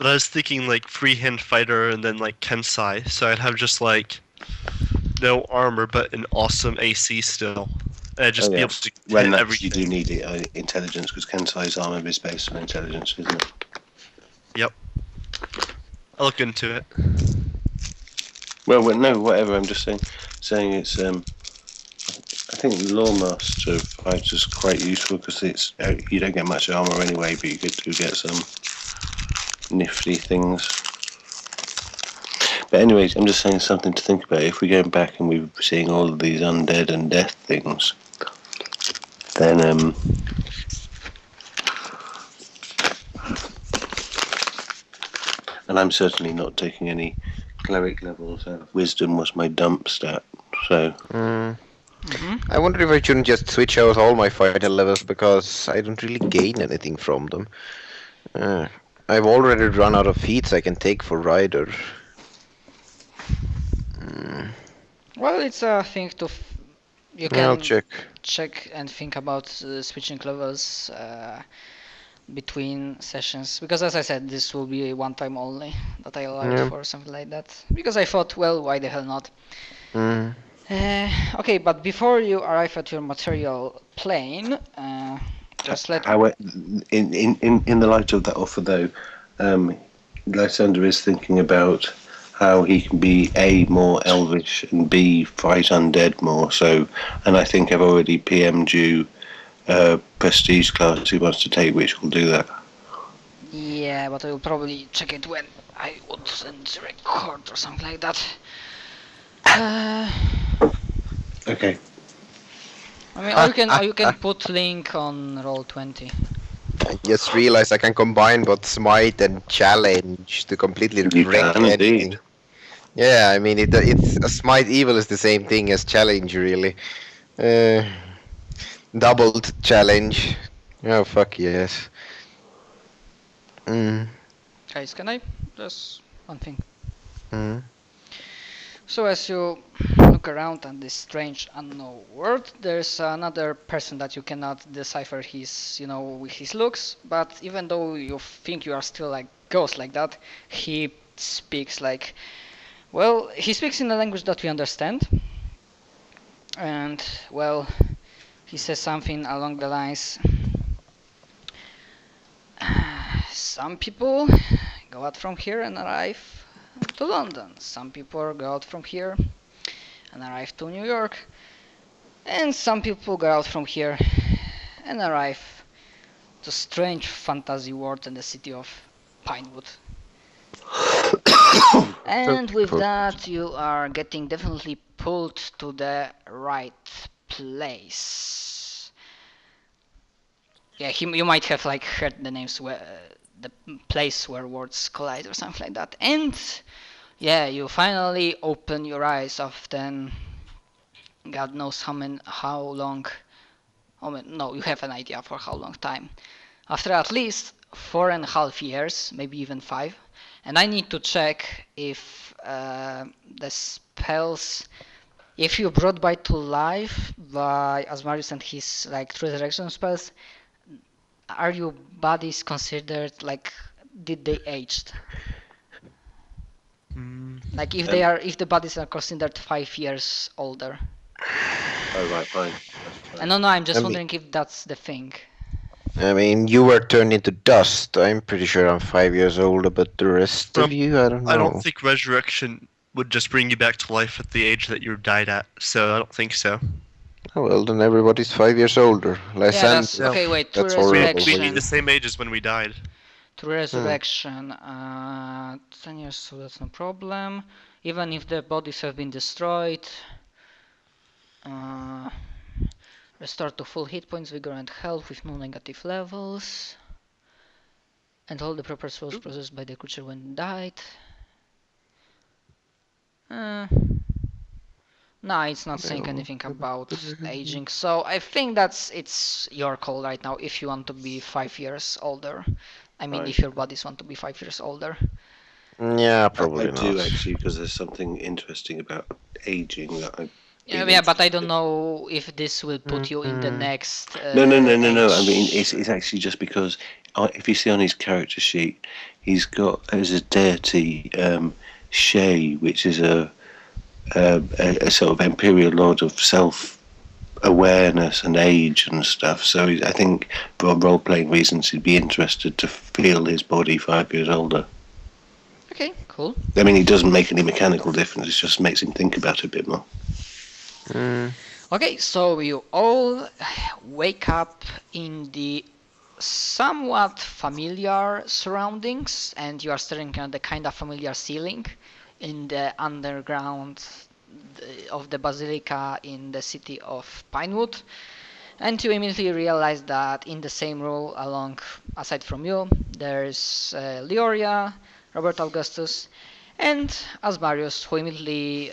But I was thinking like freehand fighter and then like Kensai, so I'd have just like no armor but an awesome AC still. And I'd just be able to When hit actually everything. you do need it, intelligence, because Kensai's armor is based on intelligence, isn't it? Yep. I'll look into it. Well, no, whatever. I'm just saying it's. I think Lawmaster fights is quite useful because it's you don't get much armor anyway, but you do get some nifty things. But anyways, I'm just saying something to think about. If we go back and we're seeing all of these undead and death things, then and I'm certainly not taking any cleric levels out. Wisdom was my dump stat, so. I wonder if I shouldn't just switch out all my fighter levels because I don't really gain anything from them. I've already run out of feats I can take for Rider. Well, it's a thing to. You can I'll check. check and think about switching levels between sessions. Because as I said, this will be a one time only that I allowed Yeah. for something like that. Because I thought, well, why the hell not? Okay, but before you arrive at your material plane, just let. In the light of that offer, though, Lysander is thinking about how he can be A, more elvish, and B, fight undead more. So, and I think I've already PM'd you prestige class he wants to take, which will do that. Yeah, but I will probably check it when I would send the record or something like that. Okay. I mean, or you can put link on Roll20. I just realized I can combine both Smite and Challenge to completely You wreck can anything. indeed. Yeah, I mean, it's a Smite Evil is the same thing as Challenge, really. Doubled Challenge. Oh, fuck yes. Guys, can I just one thing? Mm. So as you look around at this strange unknown world, there's another person that you cannot decipher his, with his looks. But even though you think you are still like ghost like that, he speaks like, well, he speaks in a language that we understand. And well, he says something along the lines. Some people go out from here and arrive to London. Some people go out from here and arrive to New York. And some people go out from here and arrive to strange fantasy world in the city of Pinewood. And with that, you are getting definitely pulled to the right place. Yeah, you might have like heard the names the place where worlds collide or something like that. And yeah, you finally open your eyes after God knows how long. No, you have an idea for how long time. After at least 4.5 years, maybe even 5. And I need to check if the spells, if you brought back to life by Asmarius and his like resurrection spells, are your bodies considered like, did they aged? Like if the bodies are considered 5 years older. Oh, right, fine. No, I'm just wondering if that's the thing. I mean, you were turned into dust. I'm pretty sure I'm 5 years older, but the rest of you, I don't know. I don't think resurrection would just bring you back to life at the age that you died at, so I don't think so. Oh, well, then everybody's 5 years older. Yeah, okay, wait, to that's horrible. resurrection. We'd be the same age as when we died. To resurrection, 10 years, so that's no problem. Even if the bodies have been destroyed. Restore to full hit points, vigor and health with no negative levels. And all the proper spells processed by the creature when died. No, it's not saying anything about aging, so I think it's your call right now if you want to be 5 years older. I mean, if your bodies want to be 5 years older. Yeah, probably I not. do actually, because there's something interesting about aging that Yeah, but I don't know if this will put you in the next. No. I mean, age. it's actually just because if you see on his character sheet, he's got as a deity Shay, which is a sort of imperial lord of self-awareness and age and stuff. So I think for role-playing reasons, he'd be interested to feel his body 5 years older. Okay, cool. I mean, it doesn't make any mechanical difference. It just makes him think about it a bit more. Okay, so you all wake up in the somewhat familiar surroundings, and you are staring at the kind of familiar ceiling in the underground of the basilica in the city of Pinewood. And you immediately realize that in the same row, aside from you, there's Leoria, Robert Augustus, and Asmarius, who immediately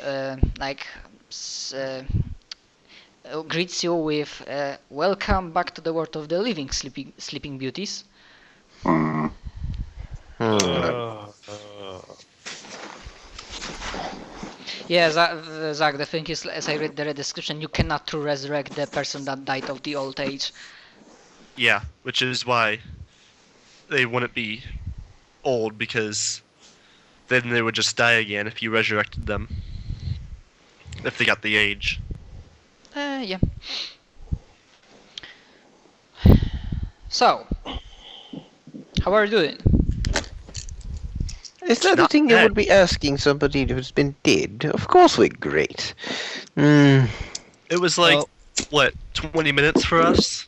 greets you with welcome back to the world of the living, sleeping beauties. Yeah, Zach, the thing is, as I read the description, you cannot resurrect the person that died of the old age. Yeah, which is why they wouldn't be old, because then they would just die again if you resurrected them. If they got the age. Yeah. So, how are you doing? Is that the not thing you bad. would be asking somebody who's been dead? Of course we're great. Hmm. It was like, what, 20 minutes for us?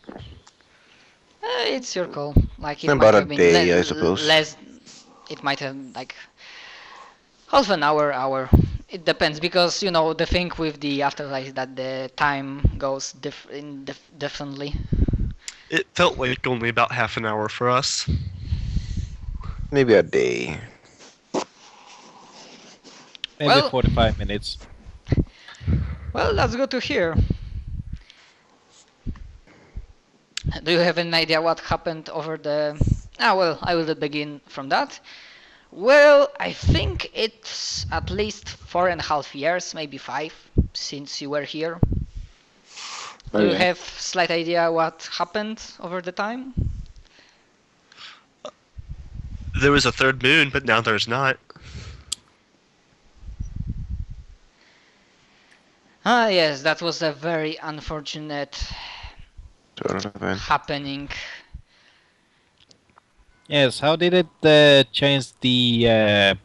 It's your call. Like it About might a have been day, I suppose. less. It might have like half an hour. It depends, because the thing with the afterlife is that the time goes differently. It felt like only about half an hour for us. Maybe a day. Maybe Well- 45 minutes. Well, that's good to hear. Do you have an idea what happened over the... well, I will begin from that. Well, I think it's at least 4.5 years, maybe 5, since you were here. Do you have slight idea what happened over the time? There was a third moon, but now there's not. Ah, yes, that was a very unfortunate Sort of event. happening. Yes, how did it change the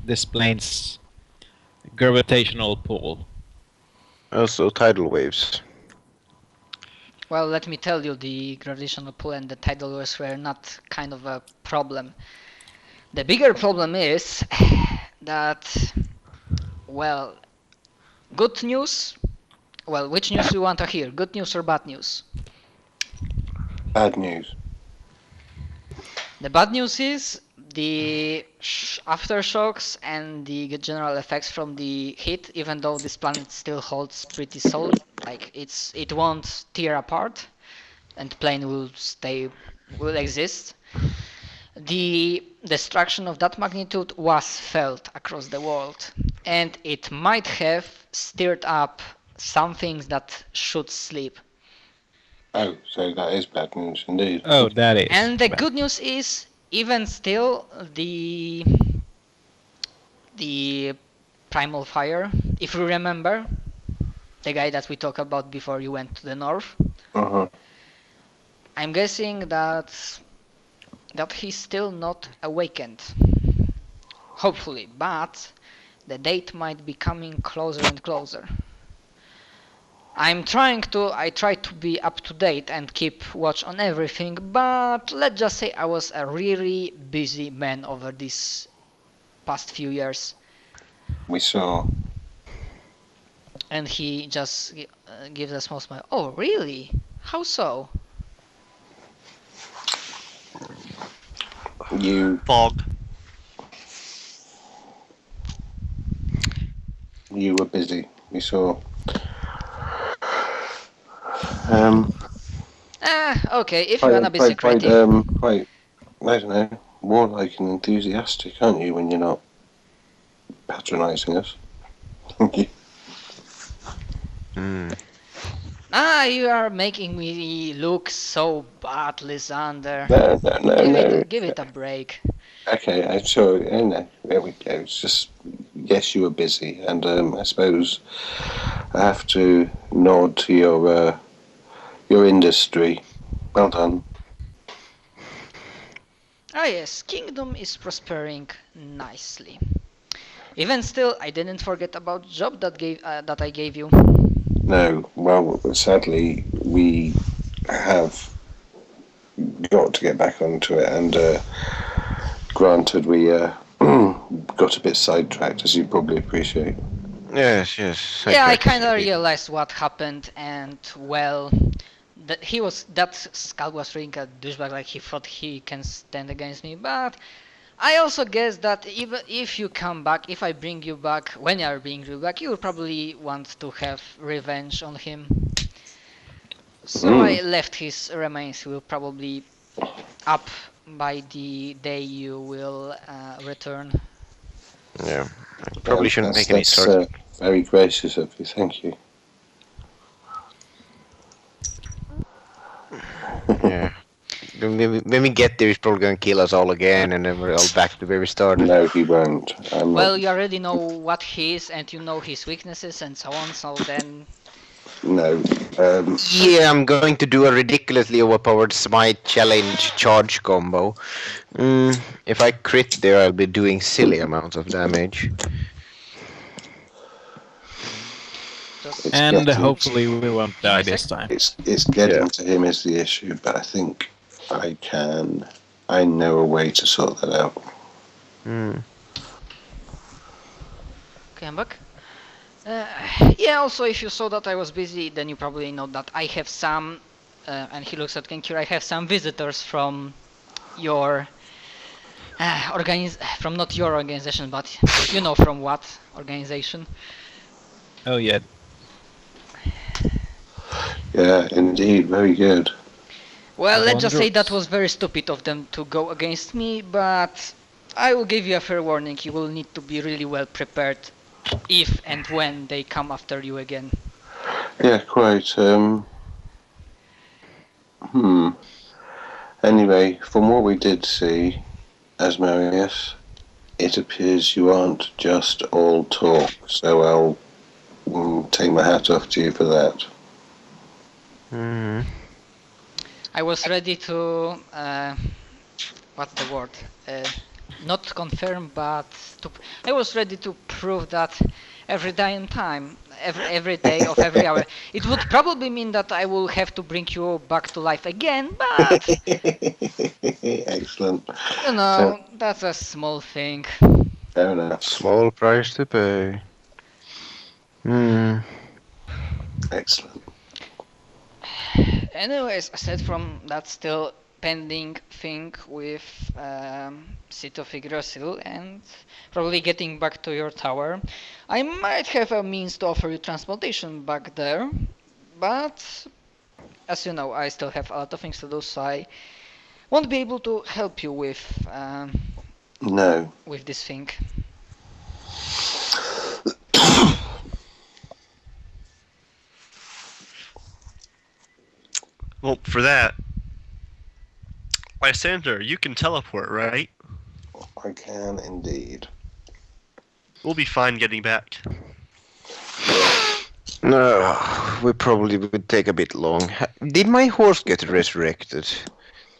this plane's gravitational pull? Also tidal waves. Well, let me tell you, the gravitational pull and the tidal waves were not kind of a problem. The bigger problem is that, well, good news. Well, which news do you want to hear? Good news or bad news? Bad news. The bad news is the aftershocks and the general effects from the heat, even though this planet still holds pretty solid, like it won't tear apart, and plane will exist. The destruction of that magnitude was felt across the world, and it might have stirred up some things that should sleep. Oh, so that is bad news indeed. Oh, that is. And the bad. good news is, even still, the primal fire, if you remember, the guy that we talked about before you went to the north, Uh-huh. I'm guessing that he's still not awakened. Hopefully, but the date might be coming closer and closer. I try to be up to date and keep watch on everything, but let's just say I was a really busy man over these past few years. We saw. And he just gives a small smile. Oh, really? How so? Fog. You were busy. We saw. Okay, if you wanna be secretive. Quite, I don't know, warlike and enthusiastic, aren't you, when you're not patronising us? Thank you. You are making me look so bad, Lysander. No. Give it a break. Okay, I'm sure. No, there we go. It's just, yes, you were busy, and I suppose I have to nod to your industry. Well done. Ah yes, Kingdom is prospering nicely. Even still, I didn't forget about job that I gave you. No, well, sadly, we have got to get back onto it, and granted, we got a bit sidetracked, as you probably appreciate. Yes. Yeah, I kind of realized what happened, and well, that Skull was really a douchebag. Like, he thought he can stand against me, but I also guess that even if you come back, if I bring you back, when you are being brought back, you will probably want to have revenge on him. So I left his remains. Will probably up by the day you will return. Yeah, I probably shouldn't make any sort of... very gracious of you, thank you. Yeah. When we get there, he's probably going to kill us all again, and then we're all back to where we started. No, he won't. Well, you already know what he is, and you know his weaknesses and so on, so then... No. Yeah, I'm going to do a ridiculously overpowered smite challenge charge combo. If I crit there, I'll be doing silly amounts of damage. And hopefully we won't die this time. It's getting to him is the issue, but I think I know a way to sort that out. Okay, I'm back. Yeah, also, if you saw that I was busy, then you probably know that I have some, and he looks at Kenkir, I have some visitors from your, from not your organization, but you know from what organization. Oh yeah. Yeah, indeed, very good. Well, let's just say that was very stupid of them to go against me, but I will give you a fair warning, you will need to be really well prepared if and when they come after you again. Yeah, quite. Anyway, from what we did see, Asmodeus, it appears you aren't just all talk, so I'll take my hat off to you for that. I was ready to, what's the word? Not confirm, but I was ready to prove that every day and time, every day of every hour. It would probably mean that I will have to bring you back to life again, but... Excellent. You know, that's a small thing. Fair enough. Small price to pay. Excellent. Anyways, aside from that still pending thing with City of Yggdrasil and probably getting back to your tower, I might have a means to offer you transportation back there, but as you know, I still have a lot of things to do, so I won't be able to help you with with this thing. Well, for that, Lysander, you can teleport, right? I can indeed. We'll be fine getting back. No, we probably would take a bit long. Did my horse get resurrected?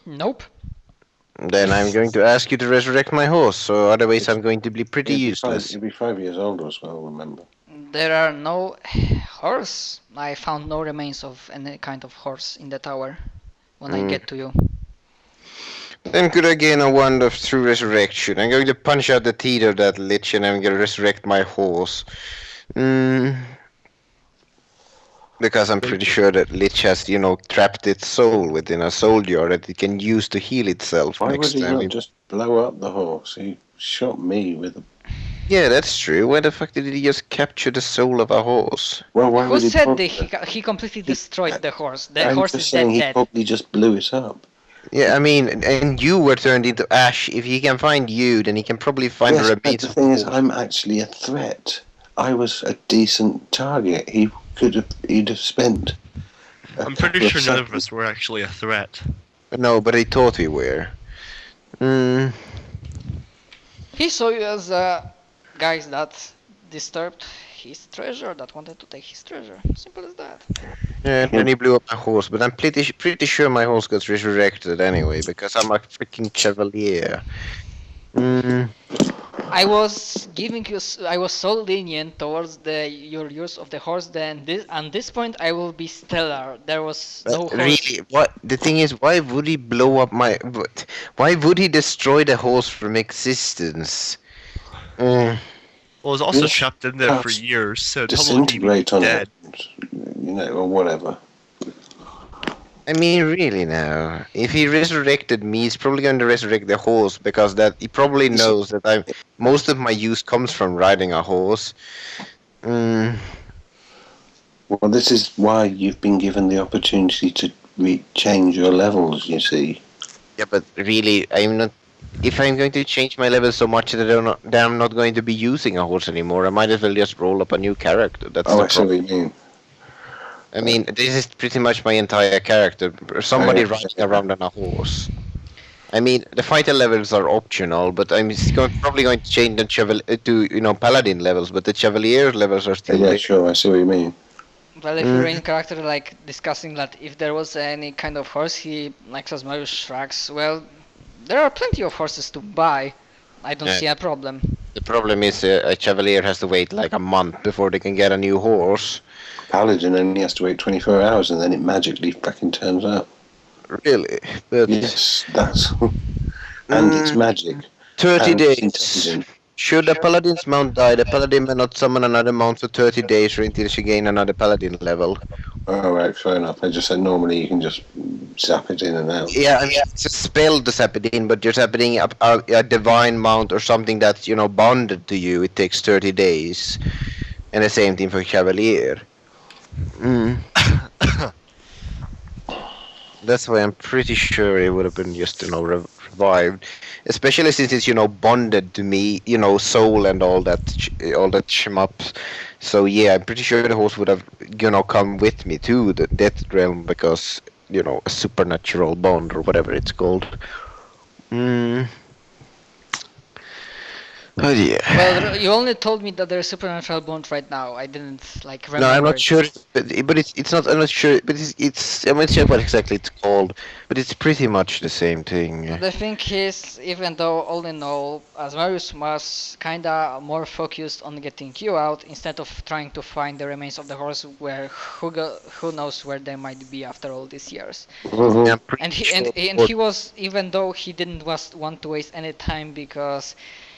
Nope. Then I'm going to ask you to resurrect my horse, so otherwise I'm going to be pretty useless. You'll be 5 years old as well, remember. There are no horse. I found no remains of any kind of horse in the tower when I get to you. Then could I gain a wand of true resurrection? I'm going to punch out the teeth of that lich and I'm going to resurrect my horse. Because I'm pretty sure that lich has, trapped its soul within a soul jar that it can use to heal itself. Why next would he time. not just blow up the horse? He shot me with a... Yeah, that's true. Why the fuck did he just capture the soul of a horse? Well, why would Who he said he completely destroyed the horse? The horse is dead. He probably just blew it up. Yeah, I mean, and you were turned into ash. If he can find you, then he can probably find the remains. But the thing is, I'm actually a threat. I was a decent target. He he'd have spent. I'm pretty sure none of us were actually a threat. No, but he thought we were. He saw you as guys that disturbed his treasure, that wanted to take his treasure. Simple as that. Yeah, and then he blew up my horse, but I'm pretty sure my horse got resurrected anyway, because I'm a freaking chevalier. I was giving you. I was so lenient towards your use of the horse. Then at this point, I will be stellar. There was no horse. Really, what the thing is, why would he blow up my? Why would he destroy the horse from existence? Well, it was also Yes, trapped in there for perhaps years, so probably disintegrate on dead. it, or whatever. I mean, really now, if he resurrected me, he's probably going to resurrect the horse because that he probably knows that most of my use comes from riding a horse. Well, this is why you've been given the opportunity to change your levels. You see. Yeah, but really, I'm not. If I'm going to change my level so much that I'm not going to be using a horse anymore, I might as well just roll up a new character. That's Oh, the I see what you mean. I mean, this is pretty much my entire character. Somebody riding around on a horse. I mean, the fighter levels are optional, but I'm probably going to change the to paladin levels, but the chevalier levels are still Yeah, there. sure. I see what you mean. Well, if you're in character like discussing that if there was any kind of horse, he like as Marius shrugs. Well, there are plenty of horses to buy. I don't see a problem. The problem is a chevalier has to wait like a month before they can get a new horse. Paladin only has to wait 24 hours and then it magically fucking turns up. Really? But Yes, that's... and it's magic. 30 And days. intelligent. Should a paladin's mount die, the paladin may not summon another mount for 30 days or until she gain another paladin level. Oh, right, fair enough. I just said normally you can just zap it in and out. Yeah, I mean, it's a spell to zap it in, but you're zapping a divine mount or something that's, bonded to you. It takes 30 days. And the same thing for Cavalier. That's why I'm pretty sure it would have been just, revived. Especially since it's, bonded to me, soul and all that shmup. So yeah, I'm pretty sure the horse would have, come with me to the death realm because, a supernatural bond or whatever it's called. Oh yeah. Well, you only told me that there's supernatural bond right now. I didn't remember. No, I'm not sure, but it's not. I'm not sure, but I'm not sure what exactly it's called, but it's pretty much the same thing. The thing is, even though all in all, Asmarius was kinda more focused on getting you out instead of trying to find the remains of the horse, where who knows where they might be after all these years. Yeah, I'm pretty And sure he was, even though he didn't want to waste any time, because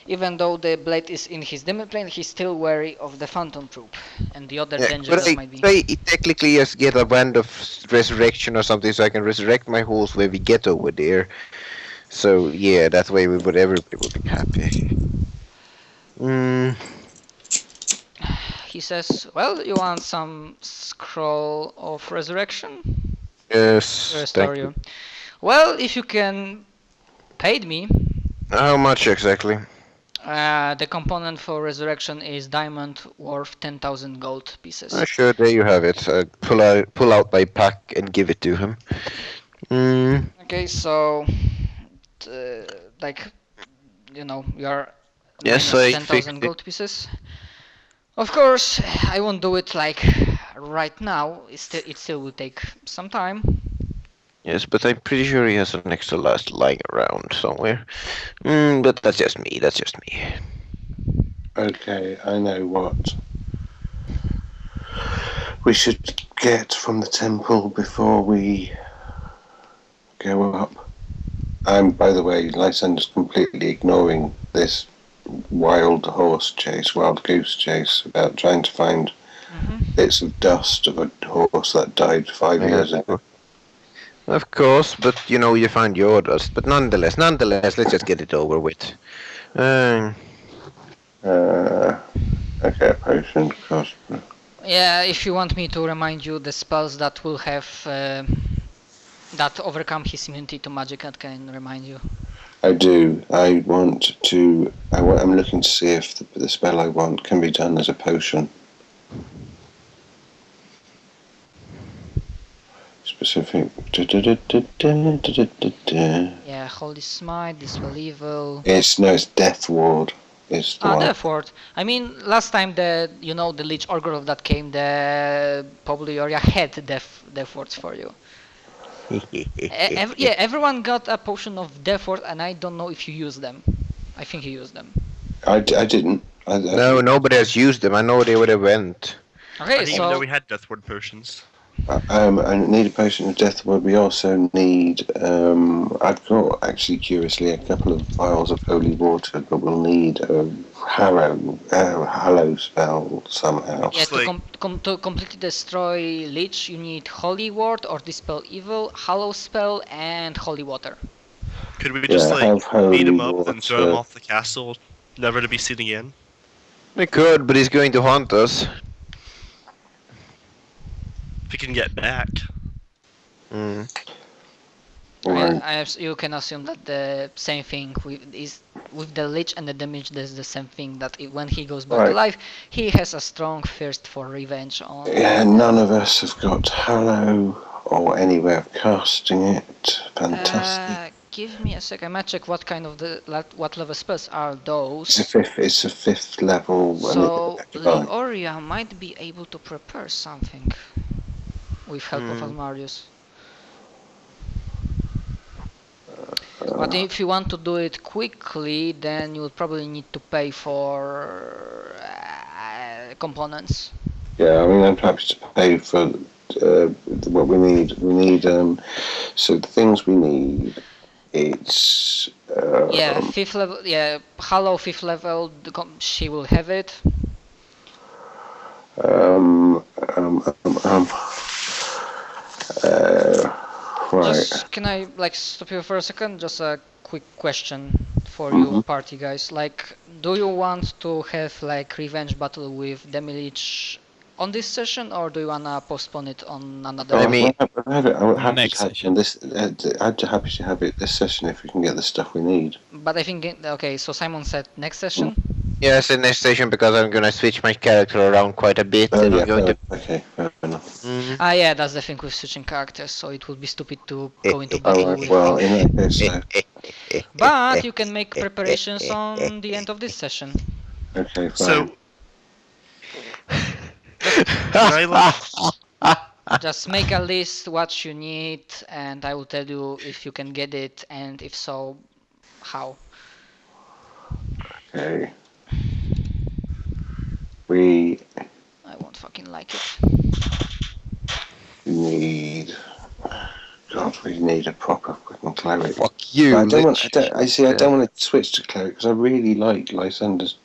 even though the blade is in his demon plane, he's still wary of the phantom troop and the other danger but that might be. I technically just get a band of resurrection or something, so I can resurrect my horse when we get over there. So yeah, that way everybody would be happy. He says, "Well, you want some scroll of resurrection? Yes. Restore Thank you. Well, if you can pay me." How much exactly? The component for resurrection is diamond worth 10,000 gold pieces. Sure, there you have it. Pull out my pack and give it to him. Okay, so you're Yes, minus I 10,000 fixed it. gold pieces. Of course, I won't do it right now. It still will take some time. Yes, but I'm pretty sure he has an extra last lying around somewhere. But that's just me. Okay, I know what we should get from the temple before we go up. I'm, by the way, Lysander's completely ignoring this wild goose chase about trying to find bits of dust of a horse that died 5 years ago. Of course, but you find your dust. But nonetheless, let's just get it over with. Okay, a potion cost. Yeah, if you want me to remind you the spells that will have that overcome his immunity to magic, I can remind you. I do. I'm looking to see if the spell I want can be done as a potion. specific. Yeah, Holy Smite, Dispel Evil. It's Death Ward. It's the one. Death Ward. I mean, last time the Lich Orgorov that came, the probably area had Death Wards for you. Yeah, everyone got a potion of Death Ward, and I don't know if you used them. I think you used them. I didn't. No, nobody has used them. I know they would have went. Okay, I didn't so even know we had Death Ward potions. I need a potion of Death Ward. We also need. I've got actually, curiously, a couple of vials of holy water, but we'll need a hallow spell somehow. yeah, It's like- to completely destroy Lich, you need Holy Ward or Dispel Evil, Hallow Spell, and Holy Water. Could we just have holy beat him up and throw him water. off the castle, never to be seen again? We could, but he's going to haunt us. If he can get back. Mm. Right. You can assume that the same thing with the Lich and the damage. There's the same thing that when he goes back to Right. life, he has a strong thirst for revenge on. Yeah, none of us have got hallow or any way of casting it. Fantastic. Give me a sec. I might check what kind of what level spells are those. It's a fifth level. So Divine. Leoria might be able to prepare something with help of Almarius. But if you want to do it quickly, then you will probably need to pay for components. Yeah, I mean, I'm happy to pay for what we need. We need so the things we need. It's Yeah, 5th level. Yeah, Hallow 5th level. She will have it. Right. Just can I stop you for a second? Just a quick question for you, party guys. Do you want to have revenge battle with Demilich on this session, or do you wanna postpone it on another? I mean- I'm happy Next to have session. this. I'm happy to have it this session if we can get the stuff we need. But I think okay. So Simon said next session. Yes, in next station because I'm gonna switch my character around quite a bit. Oh and yeah, I'm going to. okay, fair enough. Mhm. Yeah, that's the thing with switching characters. So it would be stupid to go into Oh, battle right, with. well, in that case, But you can make preparations on the end of this session. okay, fine. So, can I Just make a list what you need, and I will tell you if you can get it, and if so, how. Okay. We I won't fucking like it. need. God, we need a proper fucking cleric. Fuck you. But I don't want. Lich. I don't want to switch to cleric because I really like Lysander's.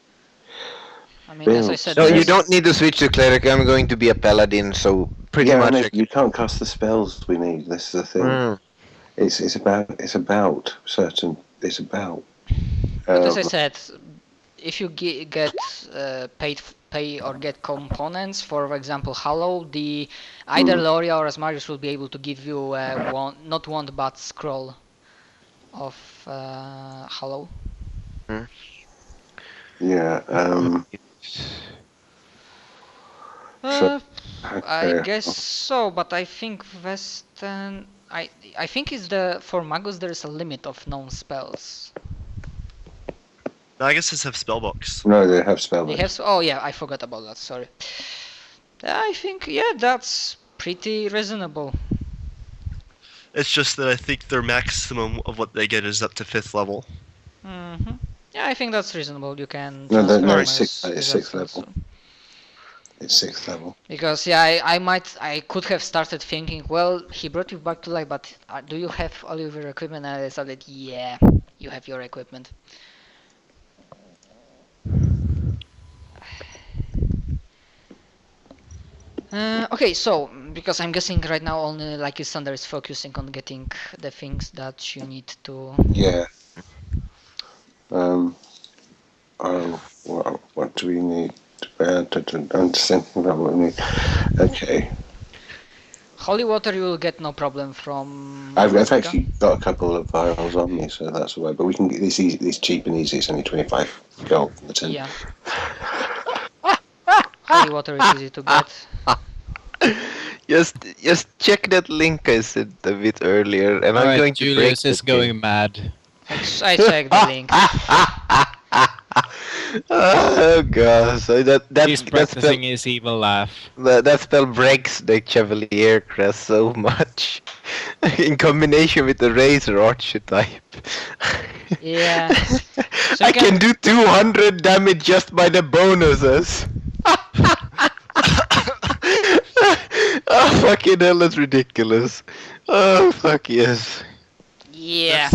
I mean, as I Build. said, No, you there's- don't need to switch to cleric. I'm going to be a paladin, so pretty Yeah, I much. know, you can't cast the spells we need. This is the thing. Mm. It's about certain. It's about. But as I said, if you get pay or get components, for example, Hallow, either Loria or Asmarius will be able to give you not wand but scroll of Hallow. Yeah. So, I okay. guess so, but I think Western. I think for Magus there is a limit of known spells. Maguses have spellbooks. No, they have spell. They have. Oh yeah, I forgot about that. Sorry. I think that's pretty reasonable. It's just that I think their maximum of what they get is up to 5th level. Yeah, I think that's reasonable. You can. No, transform it's as- sixth. as It's a sixth spell, level. It's 6th level. Because yeah, I could have started thinking, well, he brought you back to life, but do you have all of your equipment? And I started, yeah, you have your equipment. Okay, so because I'm guessing right now only like Thunder is focusing on getting the things that you need to. Yeah. Oh, well, what do we need? I'm just thinking about what we need. Okay. Holy water you will get no problem from. I've Alaska. actually got a couple of vials on me, so that's all right. But we can get this easy. It's cheap and easy. It's only 25 gold in the tin. Yeah. Holy water is easy to get. Just check that link I sent a bit earlier, and I'm Alright, going to break Julius is the game. going mad. I checked the link. Oh gosh, so He's practicing his evil laugh. that spell breaks the Chevalier crest so much, in combination with the Razor archetype. Yeah. So I you can do 200 damage just by the bonuses. Oh fucking hell, that's ridiculous. Oh fuck yes. Yeah.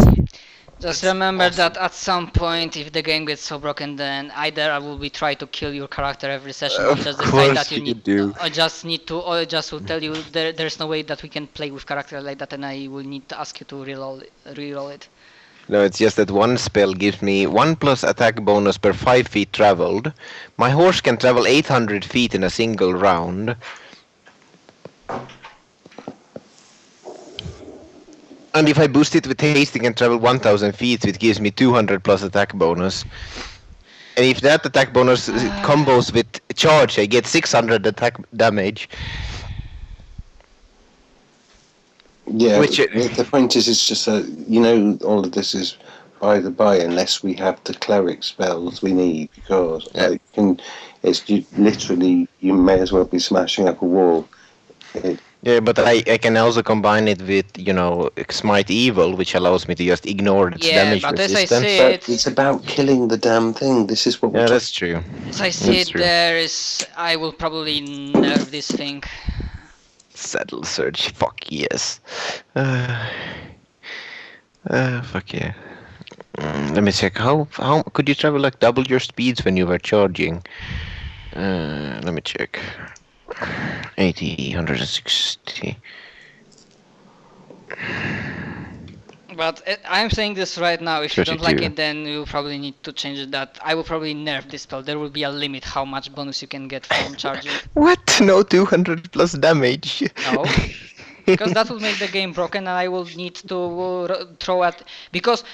Just remember that at some point, if the game gets so broken, then either I will be try to kill your character every session, or Of just decide course that you you need, do. or just need to, or just will tell you there's no way that we can play with character like that, and I will need to ask you to reroll it. No, it's just that one spell gives me 1+ attack bonus per 5 feet traveled. My horse can travel 800 feet in a single round. And if I boost it with haste, it can travel 1000 feet, which gives me 200+ attack bonus. And if that attack bonus combos with charge, I get 600 attack damage. Yeah, Which the point is, it's just that, all of this is by the by, unless we have the cleric spells we need, because you may as well be smashing up a wall. Yeah, but I can also combine it with, Smite Evil, which allows me to just ignore its Yeah, damage but as I resistance. say, But it's about killing the damn thing. This is what we're Yeah, talking that's true. As I see That's it, true. I will probably nerf this thing. Saddle Surge, fuck yes. Fuck yeah. Let me check. How could you travel like double your speeds when you were charging? Let me check. 80, 160. But I'm saying this right now, if you don't like 32. it, then you probably need to change that. I will probably nerf this spell. There will be a limit how much bonus you can get from charging. What? No 200+ damage. No. Because that will make the game broken, and I will need to throw at... Because...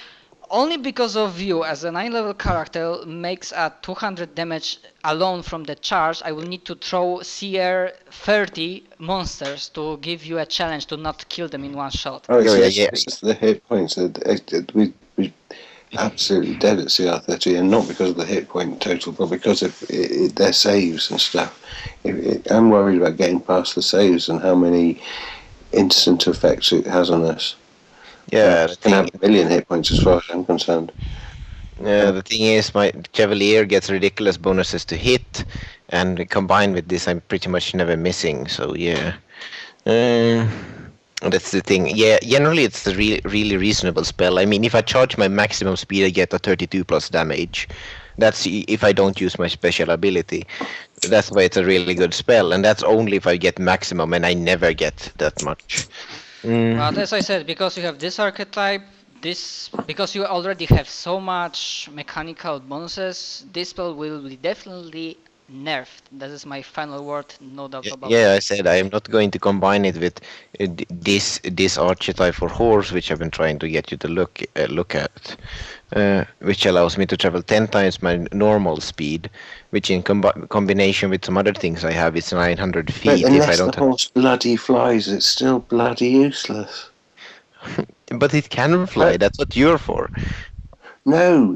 Only because of you, as a 9 level character, makes a 200 damage alone from the charge, I will need to throw CR 30 monsters to give you a challenge to not kill them in one shot. Oh, Yeah, it's yeah. just the hit points. We absolutely dead at CR30, and not because of the hit point total, but because of their saves and stuff. I'm worried about getting past the saves and how many instant effects it has on us. Yeah, It can have a million hit points as far as I'm concerned. Yeah, the thing is, my Chevalier gets ridiculous bonuses to hit, and combined with this, I'm pretty much never missing. So yeah, that's the thing. Yeah, generally it's a really reasonable spell. I mean, if I charge my maximum speed, I get a 32+ damage. That's if I don't use my special ability. That's why it's a really good spell, and that's only if I get maximum, and I never get that much. But as I said, because you have this archetype, because you already have so much mechanical bonuses, this spell will be definitely nerfed. That is my final word, no doubt about Yeah, it. I said I am not going to combine it with this archetype for horse, which I've been trying to get you to look at, which allows me to travel 10 times my normal speed, which in combination with some other things I have is 900 feet. But If I unless don't the horse bloody flies, it's still bloody useless. but it can fly. That's what you're for. No,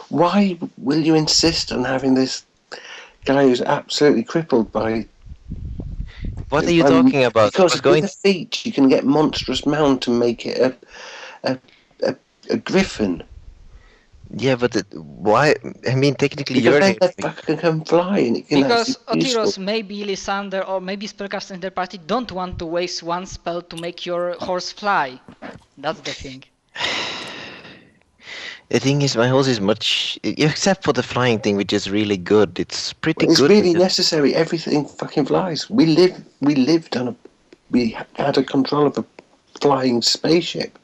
why will you insist on having this guy who's absolutely crippled by... What are you talking about? Because with the feet, you can get monstrous mount to make it a griffin. Yeah, but why? I mean, technically, Because you're then that fucker can fly. And it can Because actually be Otiros, useful. maybe Lysander, or maybe spellcasters in their party don't want to waste one spell to make your horse fly. That's the thing. The thing is, my horse is much, except for the flying thing, which is really good. It's pretty It's good. really because- necessary. Everything fucking flies. We had a control of a flying spaceship.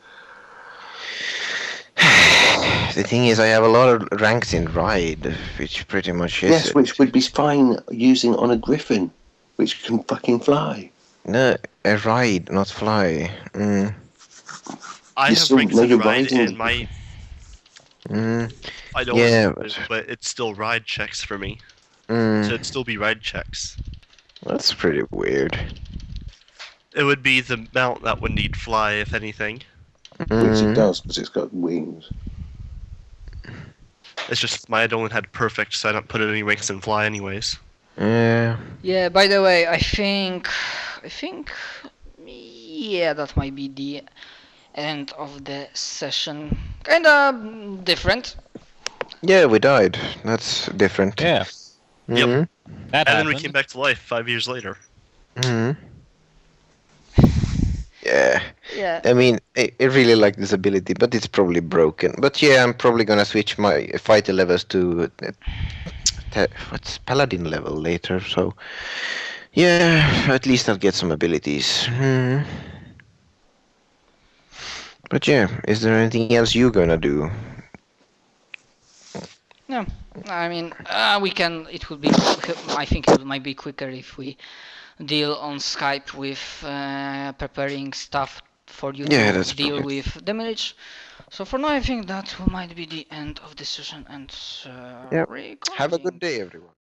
The thing is, I have a lot of ranks in ride, which pretty much is Yes, it. which would be fine using on a griffin, which can fucking fly. No, a ride, not fly. I You have still ranks know in you're ride, riding. and my I don't, Yeah, but it's still ride checks for me. Mm. So it'd still be ride checks. That's pretty weird. It would be the mount that would need fly, if anything. Which Mm. it does, because it's got wings. It's just my Eidolon had perfect, so I don't put any wings in fly anyways. Yeah. Yeah, by the way, I think, yeah, that might be the end of the session. Kinda different. Yeah, we died. That's different. Yeah, Yep. Mhm. that And then we happened. came back to life 5 years later. Mhm. Yeah. Yeah. I mean, I really like this ability, but it's probably broken. But yeah, I'm probably gonna switch my fighter levels to what's paladin level later. So yeah, at least I'll get some abilities. But yeah, is there anything else you're gonna do? No, I mean, we can. It would be. I think it might be quicker if we deal on Skype with preparing stuff for you Yeah, to that's deal probably- with damage. So for now, I think that might be the end of the session and Yep. recording. Have a good day, everyone.